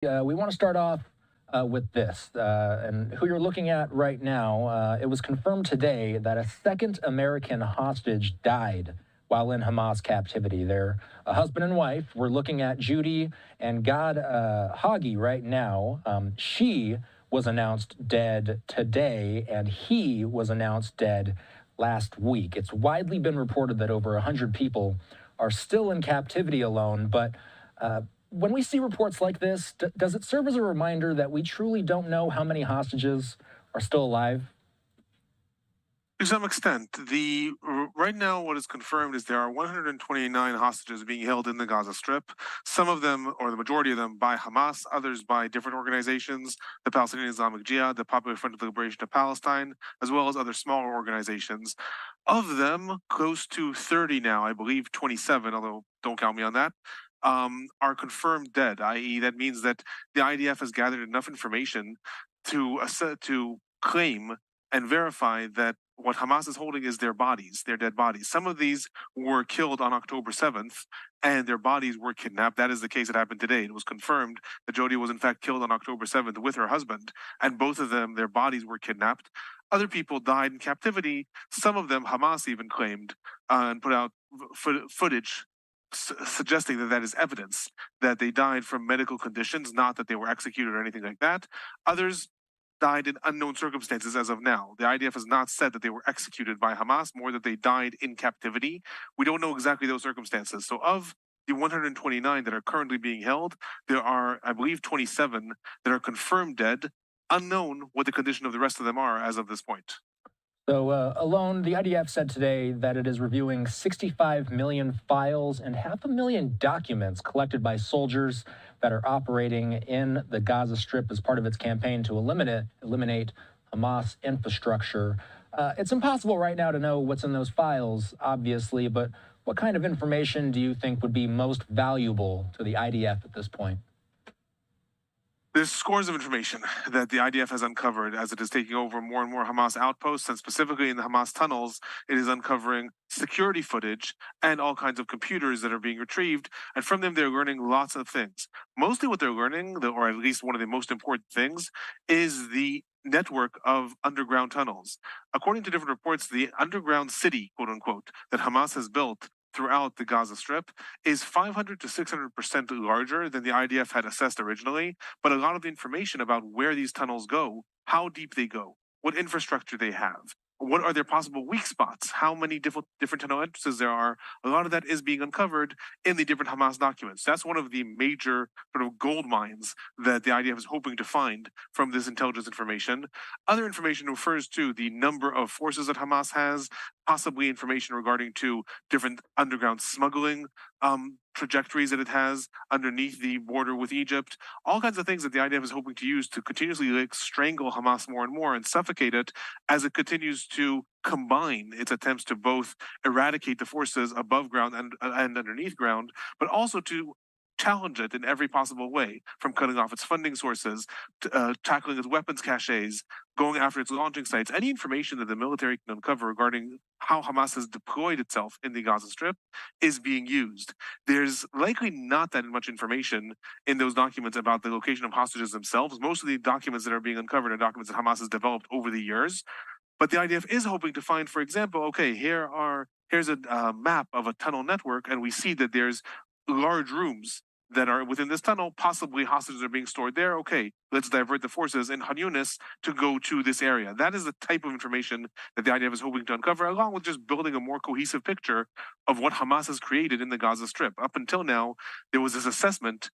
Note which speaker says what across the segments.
Speaker 1: We want to start off with this, and who you're looking at right now. It was confirmed today that a second American hostage died while in Hamas captivity. They're a husband and wife. We're looking at Judy and Gad Hagi right now. She was announced dead today, and he was announced dead last week. It's widely been reported that over 100 people are still in captivity alone, but when we see reports like this, does it serve as a reminder that we truly don't know how many hostages are still alive?
Speaker 2: To some extent, right now what is confirmed is there are 129 hostages being held in the Gaza Strip. Some of them, or the majority of them, by Hamas, others by different organizations, the Palestinian Islamic Jihad, the Popular Front of the Liberation of Palestine, as well as other smaller organizations. Of them, close to 30 now, I believe 27, although don't count me on that, are confirmed dead, i.e. that means that the IDF has gathered enough information to claim and verify that what Hamas is holding is their bodies, their dead bodies. Some of these were killed on October 7th, and their bodies were kidnapped. That is the case that happened today. It was confirmed that Jody was in fact killed on October 7th with her husband, and both of them, their bodies were kidnapped. Other people died in captivity. Some of them, Hamas even claimed and put out footage suggesting that that is evidence that they died from medical conditions, not that they were executed or anything like that. Others died in unknown circumstances as of now. The IDF has not said that they were executed by Hamas, more that they died in captivity. We don't know exactly those circumstances. So of the 129 that are currently being held, there are, I believe, 27 that are confirmed dead, unknown what the condition of the rest of them are as of this point.
Speaker 1: So, Alon, the IDF said today that it is reviewing 65 million files and 500,000 documents collected by soldiers that are operating in the Gaza Strip as part of its campaign to eliminate Hamas infrastructure. It's impossible right now to know what's in those files, obviously, but what kind of information do you think would be most valuable to the IDF at this point?
Speaker 2: There's scores of information that the IDF has uncovered as it is taking over more and more Hamas outposts, and specifically in the Hamas tunnels, it is uncovering security footage and all kinds of computers that are being retrieved, and from them they're learning lots of things. Mostly what they're learning, or at least one of the most important things, is the network of underground tunnels. According to different reports, the underground city, quote unquote, that Hamas has built throughout the Gaza Strip is 500 to 600% larger than the IDF had assessed originally, but a lot of the information about where these tunnels go, how deep they go, what infrastructure they have, what are their possible weak spots, how many different tunnel entrances there are, a lot of that is being uncovered in the different Hamas documents. That's one of the major sort of gold mines that the IDF is hoping to find from this intelligence information. Other information refers to the number of forces that Hamas has, possibly information regarding to different underground smuggling trajectories that it has underneath the border with Egypt, all kinds of things that the IDF is hoping to use to continuously strangle Hamas more and more and suffocate it as it continues to combine its attempts to both eradicate the forces above ground and underneath ground, but also to challenge it in every possible way, from cutting off its funding sources, to, tackling its weapons caches, going after its launching sites. Any information that the military can uncover regarding how Hamas has deployed itself in the Gaza Strip is being used. There's likely not that much information in those documents about the location of hostages themselves. Most of the documents that are being uncovered are documents that Hamas has developed over the years. But the IDF is hoping to find, for example, okay, here's a map of a tunnel network, and we see that there's large rooms that are within this tunnel. Possibly hostages are being stored there. Okay, let's divert the forces in Han Yunis to go to this area. That is the type of information that the IDF is hoping to uncover, along with just building a more cohesive picture of what Hamas has created in the Gaza Strip. Up until now, there was this assessment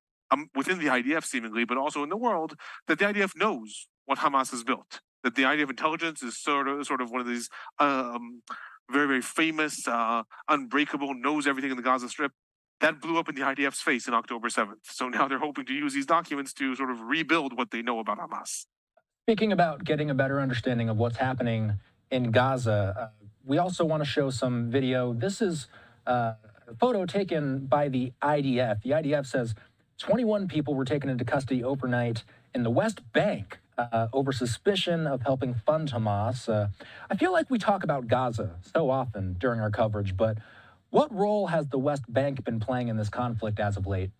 Speaker 2: within the IDF seemingly, but also in the world, that the IDF knows what Hamas has built. That the IDF intelligence is sort of one of these very, very famous, unbreakable, knows everything in the Gaza Strip. That blew up in the IDF's face in October 7th. So now they're hoping to use these documents to sort of rebuild what they know about Hamas.
Speaker 1: Speaking about getting a better understanding of what's happening in Gaza, we also want to show some video. This is a photo taken by the IDF. The IDF says 21 people were taken into custody overnight in the West Bank over suspicion of helping fund Hamas. I feel like we talk about Gaza so often during our coverage, but what role has the West Bank been playing in this conflict as of late?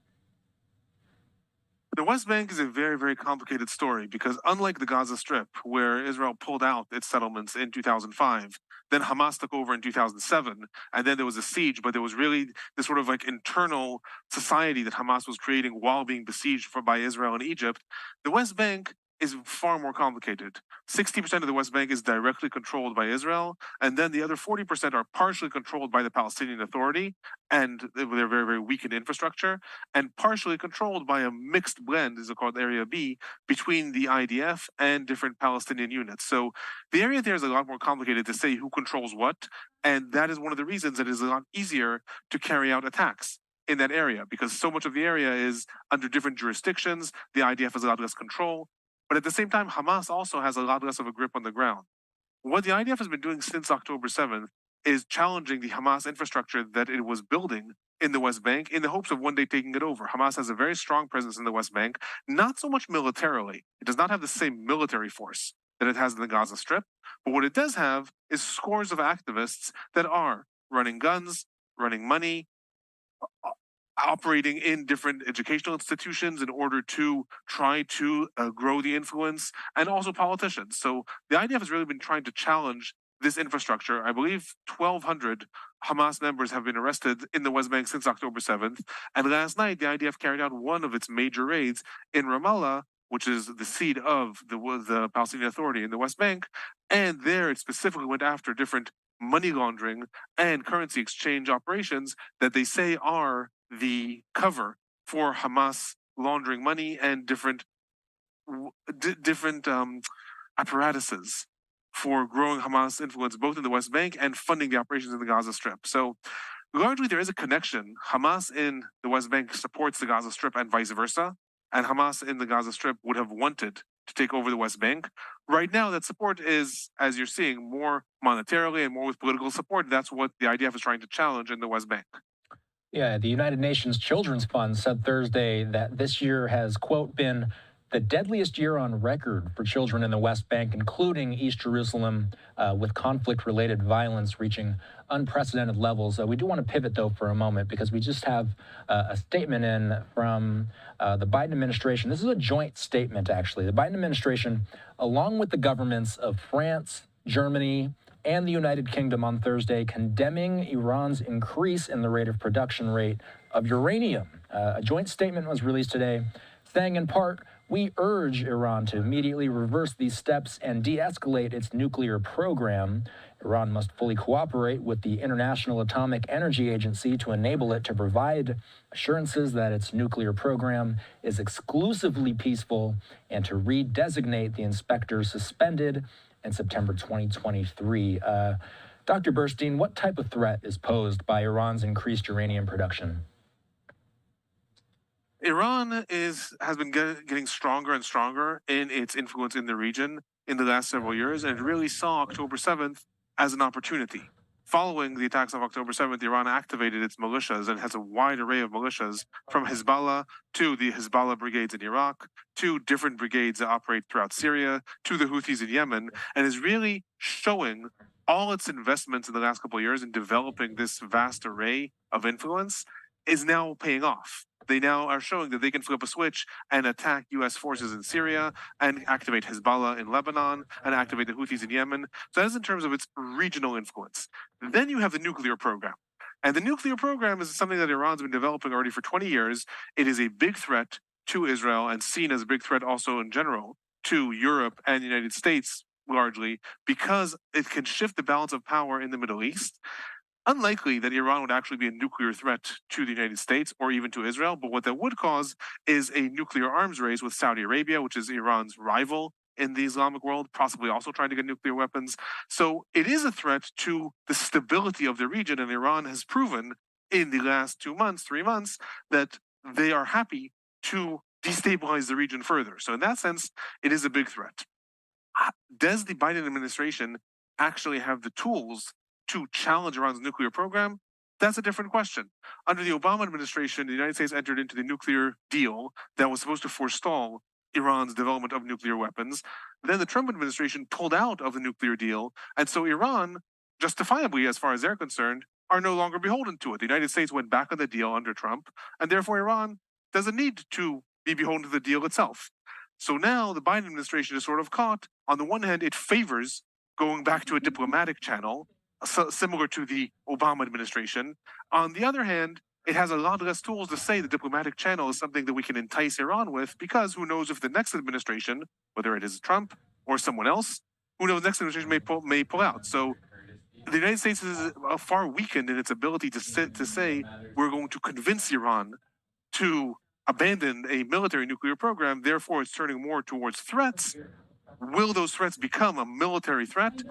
Speaker 2: The West Bank is a very, very complicated story because unlike the Gaza Strip, where Israel pulled out its settlements in 2005, then Hamas took over in 2007, and then there was a siege, but there was really this sort of like internal society that Hamas was creating while being besieged by Israel and Egypt. The West Bank is far more complicated. 60% of the West Bank is directly controlled by Israel, and then the other 40% are partially controlled by the Palestinian Authority, and they're very, very weak in infrastructure, and partially controlled by a mixed blend, is called Area B, between the IDF and different Palestinian units. So the area there is a lot more complicated to say who controls what, and that is one of the reasons that it is a lot easier to carry out attacks in that area, because so much of the area is under different jurisdictions. The IDF has a lot less control, but at the same time, Hamas also has a lot less of a grip on the ground. What the IDF has been doing since October 7th is challenging the Hamas infrastructure that it was building in the West Bank in the hopes of one day taking it over. Hamas has a very strong presence in the West Bank, not so much militarily. It does not have the same military force that it has in the Gaza Strip, but what it does have is scores of activists that are running guns, running money, operating in different educational institutions in order to try to grow the influence, and also politicians. So the IDF has really been trying to challenge this infrastructure. I believe 1,200 Hamas members have been arrested in the West Bank since October 7th. And last night, the IDF carried out one of its major raids in Ramallah, which is the seat of the Palestinian Authority in the West Bank. And there it specifically went after different money laundering and currency exchange operations that they say are the cover for Hamas laundering money and different apparatuses for growing Hamas influence both in the West Bank and funding the operations in the Gaza Strip. So largely there is a connection. Hamas in the West Bank supports the Gaza Strip and vice versa, and Hamas in the Gaza Strip would have wanted to take over the West Bank. Right now, that support is, as you're seeing, more monetarily and more with political support. That's what the IDF is trying to challenge in the West Bank.
Speaker 1: Yeah, the United Nations Children's Fund said Thursday that this year has, quote, been the deadliest year on record for children in the West Bank, including East Jerusalem, with conflict-related violence reaching unprecedented levels. We do want to pivot, though, for a moment, because we just have a statement in from the Biden administration. This is a joint statement, actually. The Biden administration, along with the governments of France, Germany, and the United Kingdom on Thursday, condemning Iran's increase in the rate of production rate of uranium. A joint statement was released today saying, in part, we urge Iran to immediately reverse these steps and de-escalate its nuclear program. Iran must fully cooperate with the International Atomic Energy Agency to enable it to provide assurances that its nuclear program is exclusively peaceful and to redesignate the inspectors suspended in September 2023. Dr. Burstein, what type of threat is posed by Iran's increased uranium production?
Speaker 2: Iran has been getting stronger and stronger in its influence in the region in the last several years, and it really saw October 7th as an opportunity. Following the attacks of October 7th, Iran activated its militias and has a wide array of militias, from Hezbollah to the Hezbollah brigades in Iraq, to different brigades that operate throughout Syria, to the Houthis in Yemen, and is really showing all its investments in the last couple of years in developing this vast array of influence is now paying off. They now are showing that they can flip a switch and attack U.S. forces in Syria and activate Hezbollah in Lebanon and activate the Houthis in Yemen. So that is in terms of its regional influence. Then you have the nuclear program. And the nuclear program is something that Iran's been developing already for 20 years. It is a big threat to Israel and seen as a big threat also in general to Europe and the United States largely, because it can shift the balance of power in the Middle East. Unlikely that Iran would actually be a nuclear threat to the United States or even to Israel, but what that would cause is a nuclear arms race with Saudi Arabia, which is Iran's rival in the Islamic world, possibly also trying to get nuclear weapons. So it is a threat to the stability of the region, and Iran has proven in the last 2 months, 3 months, that they are happy to destabilize the region further. So in that sense, it is a big threat. Does the Biden administration actually have the tools to challenge Iran's nuclear program? That's a different question. Under the Obama administration, the United States entered into the nuclear deal that was supposed to forestall Iran's development of nuclear weapons. Then the Trump administration pulled out of the nuclear deal, and so Iran, justifiably as far as they're concerned, are no longer beholden to it. The United States went back on the deal under Trump, and therefore Iran doesn't need to be beholden to the deal itself. So now the Biden administration is sort of caught. On the one hand, it favors going back to a diplomatic channel, similar to the Obama administration. On the other hand, it has a lot less tools to say the diplomatic channel is something that we can entice Iran with, because who knows if the next administration, whether it is Trump or someone else, who knows, the next administration may pull out. So the United States is far weakened in its ability to say we're going to convince Iran to abandon a military nuclear program. Therefore, it's turning more towards threats. Will those threats become a military threat?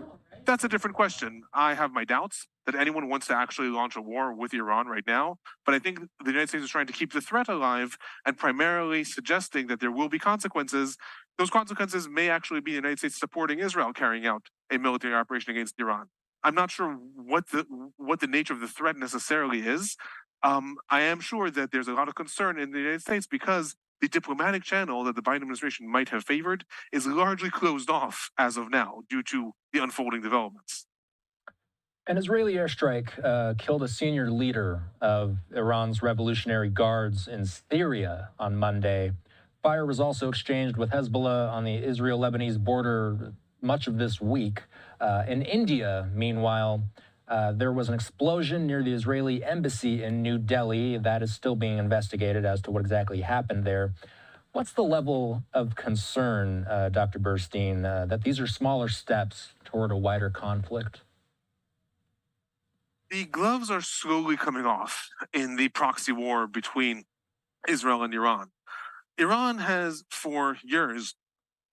Speaker 2: That's a different question. I have my doubts that anyone wants to actually launch a war with Iran right now. But I think the United States is trying to keep the threat alive and primarily suggesting that there will be consequences. Those consequences may actually be the United States supporting Israel carrying out a military operation against Iran. I'm not sure what the nature of the threat necessarily is. I am sure that there's a lot of concern in the United States because the diplomatic channel that the Biden administration might have favored is largely closed off as of now due to the unfolding developments.
Speaker 1: An Israeli airstrike killed a senior leader of Iran's Revolutionary Guards in Syria on Monday. Fire was also exchanged with Hezbollah on the Israel-Lebanese border much of this week. In India, meanwhile, there was an explosion near the Israeli embassy in New Delhi. That is still being investigated as to what exactly happened there. What's the level of concern, Dr. Burstein, that these are smaller steps toward a wider conflict?
Speaker 2: The gloves are slowly coming off in the proxy war between Israel and Iran. Iran has, for years,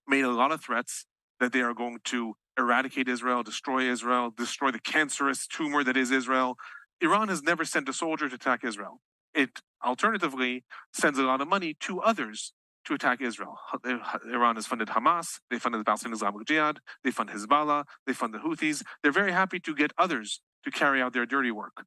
Speaker 2: made a lot of threats that they are going to eradicate Israel, destroy the cancerous tumor that is Israel. Iran has never sent a soldier to attack Israel. It alternatively sends a lot of money to others to attack Israel. Iran has funded Hamas, they funded the Palestinian Islamic Jihad, they fund Hezbollah, they fund the Houthis. They're very happy to get others to carry out their dirty work.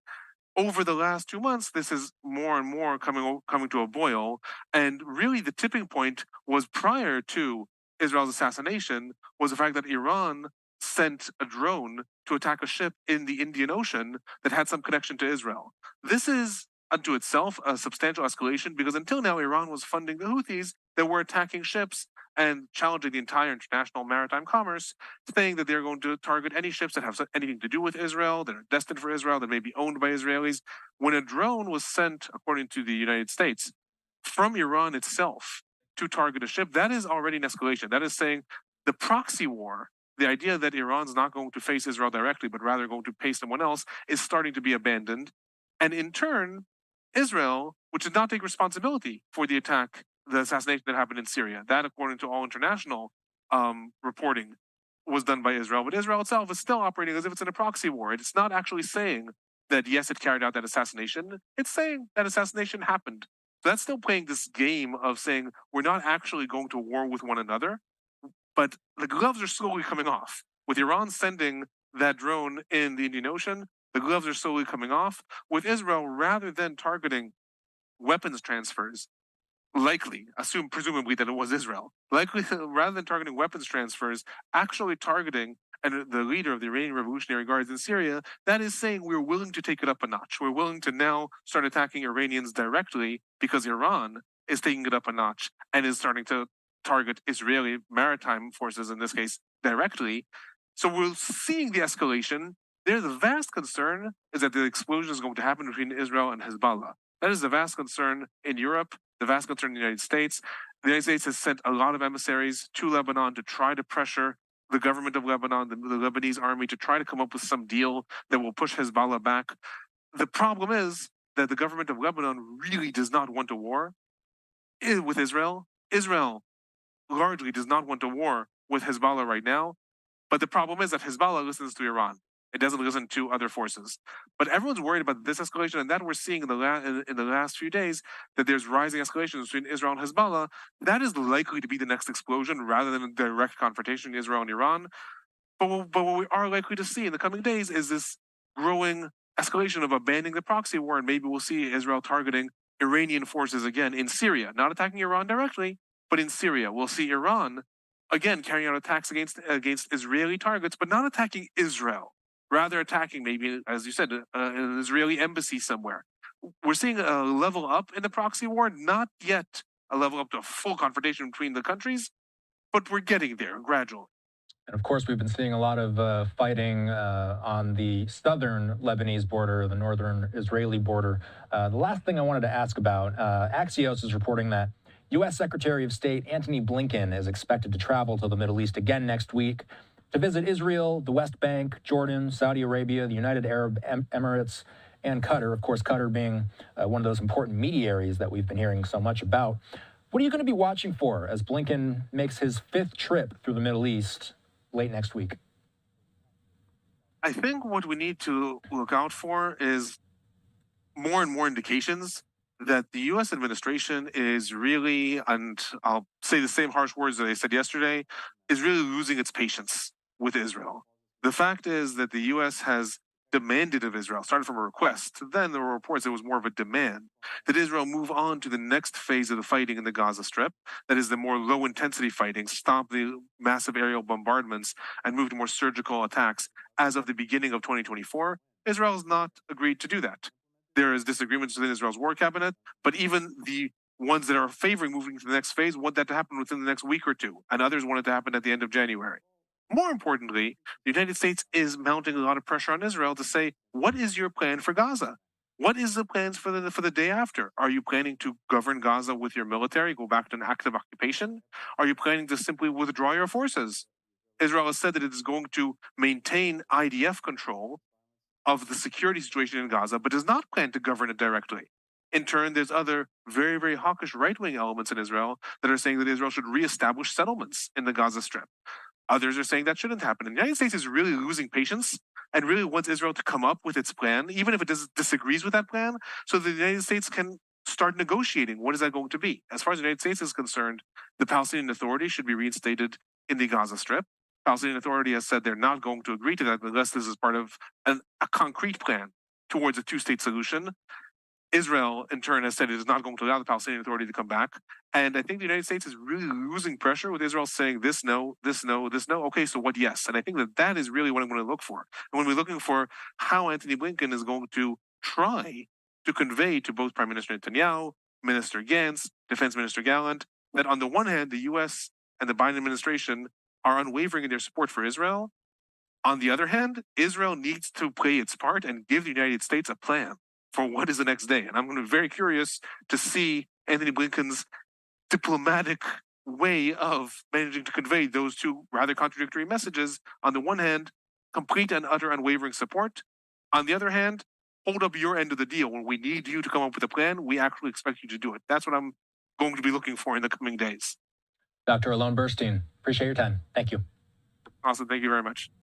Speaker 2: Over the last 2 months, this is more and more coming to a boil. And really the tipping point was prior to Israel's assassination, was the fact that Iran sent a drone to attack a ship in the Indian Ocean that had some connection to Israel. This is unto itself a substantial escalation, because until now Iran was funding the Houthis that were attacking ships and challenging the entire international maritime commerce, saying that they're going to target any ships that have anything to do with Israel, that are destined for Israel, that may be owned by Israelis. When a drone was sent, according to the United States, from Iran itself to target a ship, that is already an escalation. That is saying the proxy war, the idea that Iran's not going to face Israel directly, but rather going to pay someone else, is starting to be abandoned. And in turn, Israel, which did not take responsibility for the attack, the assassination that happened in Syria, that, according to all international reporting, was done by Israel. But Israel itself is still operating as if it's in a proxy war. It's not actually saying that, yes, it carried out that assassination. It's saying that assassination happened. So that's still playing this game of saying we're not actually going to war with one another. But the gloves are slowly coming off. With Iran sending that drone in the Indian Ocean, the gloves are slowly coming off. With Israel, rather than targeting weapons transfers, presumably that it was Israel, rather than targeting weapons transfers, actually targeting the leader of the Iranian Revolutionary Guards in Syria, that is saying we're willing to take it up a notch. We're willing to now start attacking Iranians directly because Iran is taking it up a notch and is starting to target Israeli maritime forces, in this case, directly. So we're seeing the escalation. There, the vast concern is that the explosion is going to happen between Israel and Hezbollah. That is the vast concern in Europe, the vast concern in the United States. The United States has sent a lot of emissaries to Lebanon to try to pressure the government of Lebanon, the Lebanese army, to try to come up with some deal that will push Hezbollah back. The problem is that the government of Lebanon really does not want a war with Israel. Israel largely does not want a war with Hezbollah right now. But the problem is that Hezbollah listens to Iran. It doesn't listen to other forces. But everyone's worried about this escalation, and that we're seeing in the last few days, that there's rising escalations between Israel and Hezbollah. That is likely to be the next explosion rather than a direct confrontation between Israel and Iran. But what we are likely to see in the coming days is this growing escalation of abandoning the proxy war, and maybe we'll see Israel targeting Iranian forces again in Syria, not attacking Iran directly, but in Syria. We'll see Iran again carrying out attacks against Israeli targets, but not attacking Israel. Rather attacking, maybe, as you said, an Israeli embassy somewhere. We're seeing a level up in the proxy war, not yet a level up to a full confrontation between the countries, but we're getting there gradually.
Speaker 1: And of course, we've been seeing a lot of fighting on the southern Lebanese border, the northern Israeli border. The last thing I wanted to ask about, Axios is reporting that U.S. Secretary of State Antony Blinken is expected to travel to the Middle East again next week to visit Israel, the West Bank, Jordan, Saudi Arabia, the United Arab Emirates, and Qatar. Of course, Qatar being one of those important mediaries that we've been hearing so much about. What are you going to be watching for as Blinken makes his fifth trip through the Middle East late next week?
Speaker 2: I think what we need to look out for is more and more indications that the U.S. administration is really, and I'll say the same harsh words that I said yesterday, is really losing its patience with Israel. The fact is that the U.S. has demanded of Israel, started from a request, then there were reports it was more of a demand, that Israel move on to the next phase of the fighting in the Gaza Strip, that is the more low-intensity fighting, stop the massive aerial bombardments, and move to more surgical attacks as of the beginning of 2024. Israel has not agreed to do that. There is disagreements within Israel's war cabinet, but even the ones that are favoring moving to the next phase want that to happen within the next week or two, and others want it to happen at the end of January. More importantly, the United States is mounting a lot of pressure on Israel to say, what is your plan for Gaza? What is the plans for the day after? Are you planning to govern Gaza with your military, go back to an active occupation? Are you planning to simply withdraw your forces? Israel has said that it is going to maintain IDF control of the security situation in Gaza, but does not plan to govern it directly. In turn, there's other very, very hawkish right-wing elements in Israel that are saying that Israel should reestablish settlements in the Gaza Strip. Others are saying that shouldn't happen. And the United States is really losing patience and really wants Israel to come up with its plan, even if it disagrees with that plan, so that the United States can start negotiating. What is that going to be? As far as the United States is concerned, the Palestinian Authority should be reinstated in the Gaza Strip. Palestinian Authority has said they're not going to agree to that unless this is part of a concrete plan towards a two-state solution. Israel, in turn, has said it is not going to allow the Palestinian Authority to come back. And I think the United States is really losing pressure with Israel saying this no, this no, this no. Okay, so what yes? And I think that that is really what I'm going to look for. And when we're looking for how Antony Blinken is going to try to convey to both Prime Minister Netanyahu, Minister Gantz, Defense Minister Gallant, that on the one hand, the U.S. and the Biden administration are unwavering in their support for Israel. On the other hand, Israel needs to play its part and give the United States a plan for what is the next day. And I'm going to be very curious to see Antony Blinken's diplomatic way of managing to convey those two rather contradictory messages. On the one hand, complete and utter unwavering support. On the other hand, hold up your end of the deal. When we need you to come up with a plan, we actually expect you to do it. That's what I'm going to be looking for in the coming days.
Speaker 1: Dr. Alon Burstein, appreciate your time. Thank you.
Speaker 2: Awesome. Thank you very much.